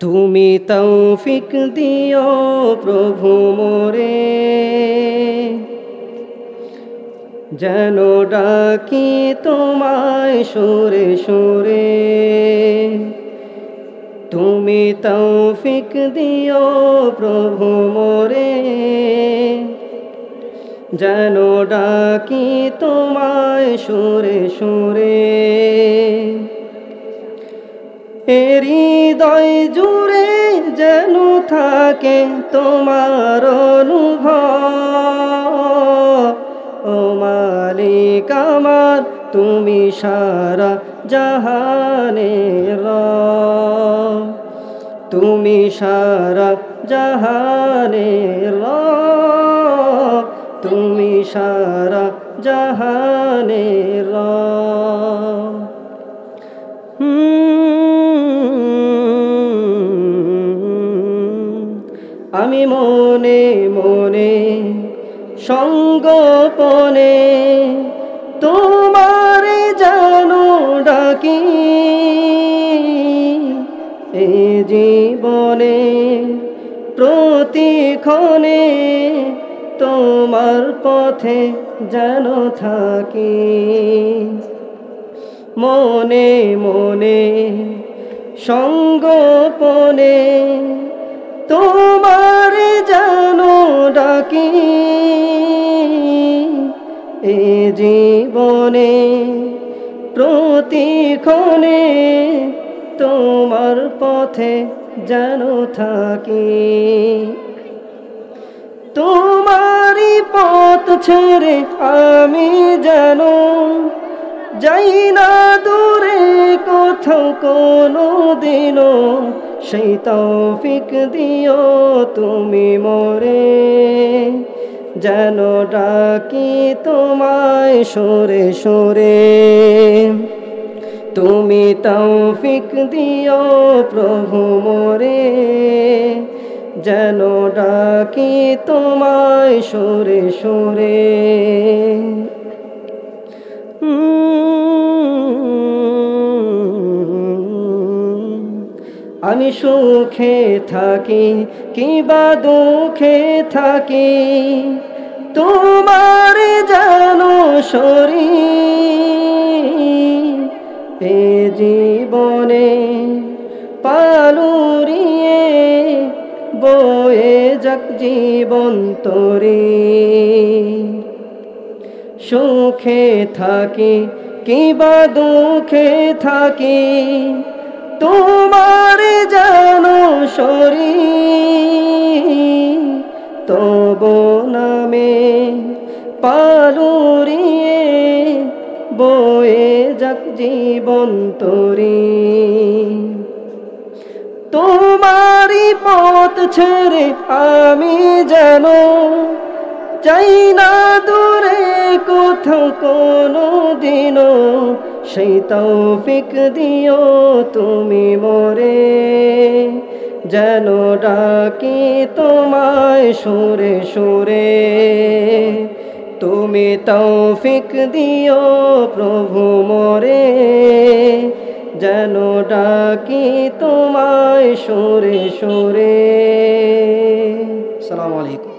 তুমি তৌফিক দিও প্রভু মোরে, যেন ডাকি তোমায় সুরে সুরে। তুমি তৌফিক দিও প্রভু মোরে, যেন ডাকি তোমায় সুরে সুরে। হৃদয় জুড়ে যেন থাকে তোমার অনুভব। ও মালিক আমার, তুমি সারা জাহানের রব, তুমি সারা জাহানের রব, তুমি সারা জাহানের রব। আমি মনে মনে সঙ্গোপনে তোমারে জানো ডাকি, এ জীবনে প্রতিক্ষণে তোমার পথে যেন থাকি। মনে মনে সঙ্গোপনে তোমার জানো ডাকি, এ জীবনে প্রতিক্ষণে তোমার পথে যেন থাকি। তোমারই পথ ছেড়ে আমি যেন যাই না দূরে কোথাও কোনো দিনও, সেই তৌফিক দিও তুমি মোরে, যেন ডাকি তোমায় সুরে সুরে। তুমি তৌফিক দিও প্রভু মোরে, যেন ডাকি তোমায় সুরে সুরে। আমি সুখে থাকি কিবা দুঃখে থাকি, তোমার জানো শরীর। এ জীবনে পালুরিয়ে বয়ে যাক জীবন তরি। সুখে থাকি কিবা দুঃখে থাকি, তোমার জানো শরীর। তবু নামে পালুরিয়ে বয়ে যাক জীবন তরি। তোমারই পথ ছেড়ে আমি যেন যাই না দূরে কোথাও কোনো দিনও, সেই তৌফিক দিও তুমি মোরে, যেন ডাকি তোমায় সুরে সুরে। তুমি তৌফিক দিও প্রভু মোরে, যেন ডাকি তোমায় সুরে সুরে। আসসালামু আলাইকুম।